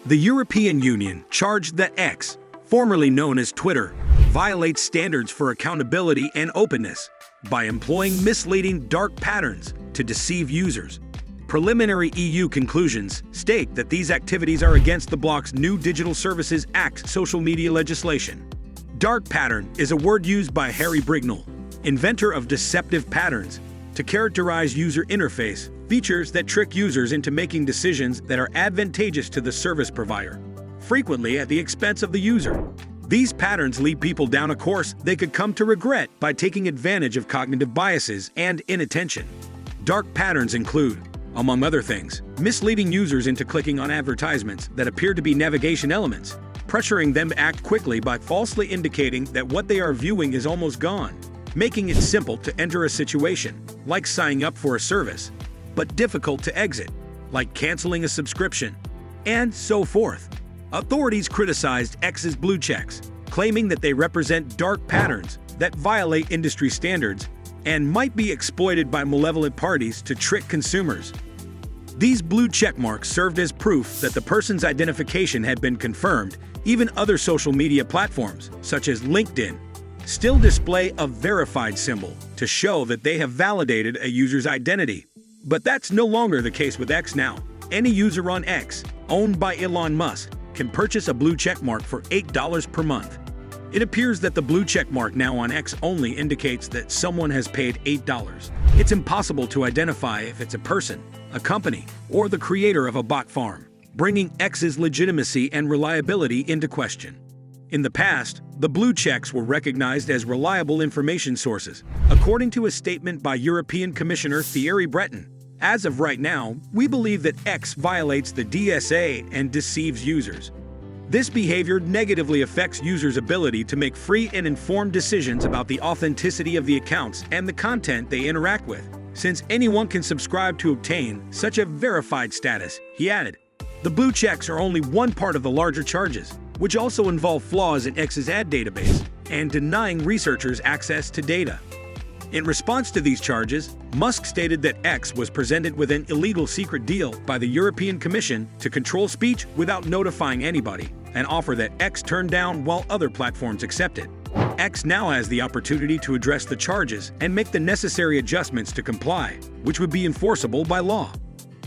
The European Union charged that X, formerly known as Twitter, violates standards for accountability and openness by employing misleading dark patterns to deceive users. Preliminary EU conclusions state that these activities are against the bloc's new Digital Services Act social media legislation. Dark pattern is a word used by Harry Brignall, inventor of deceptive patterns, to characterize user interface features that trick users into making decisions that are advantageous to the service provider, frequently at the expense of the user. These patterns lead people down a course they could come to regret by taking advantage of cognitive biases and inattention. Dark patterns include, among other things, misleading users into clicking on advertisements that appear to be navigation elements, pressuring them to act quickly by falsely indicating that what they are viewing is almost gone, making it simple to enter a situation, like signing up for a service, but difficult to exit, like canceling a subscription, and so forth. Authorities criticized X's blue checks, claiming that they represent dark patterns that violate industry standards and might be exploited by malevolent parties to trick consumers. These blue checkmarks served as proof that the person's identification had been confirmed. Even other social media platforms, such as LinkedIn, still display a verified symbol to show that they have validated a user's identity. But that's no longer the case with X now. Any user on X, owned by Elon Musk, can purchase a blue checkmark for $8 per month. It appears that the blue checkmark now on X only indicates that someone has paid $8. It's impossible to identify if it's a person, a company, or the creator of a bot farm, bringing X's legitimacy and reliability into question. In the past, the blue checks were recognized as reliable information sources, according to a statement by European Commissioner Thierry Breton. As of right now, we believe that X violates the DSA and deceives users. This behavior negatively affects users' ability to make free and informed decisions about the authenticity of the accounts and the content they interact with, since anyone can subscribe to obtain such a verified status, he added. The blue checks are only one part of the larger charges, which also involve flaws in X's ad database and denying researchers access to data. In response to these charges, Musk stated that X was presented with an illegal secret deal by the European Commission to control speech without notifying anybody, an offer that X turned down while other platforms accepted. X now has the opportunity to address the charges and make the necessary adjustments to comply, which would be enforceable by law.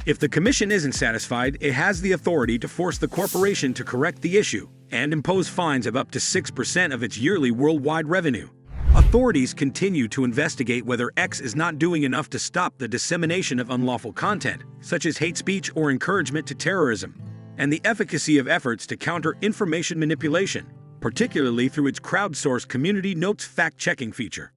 If the Commission isn't satisfied, it has the authority to force the corporation to correct the issue and impose fines of up to 6% of its yearly worldwide revenue. Authorities continue to investigate whether X is not doing enough to stop the dissemination of unlawful content, such as hate speech or encouragement to terrorism, and the efficacy of efforts to counter information manipulation, particularly through its crowdsourced community notes fact-checking feature.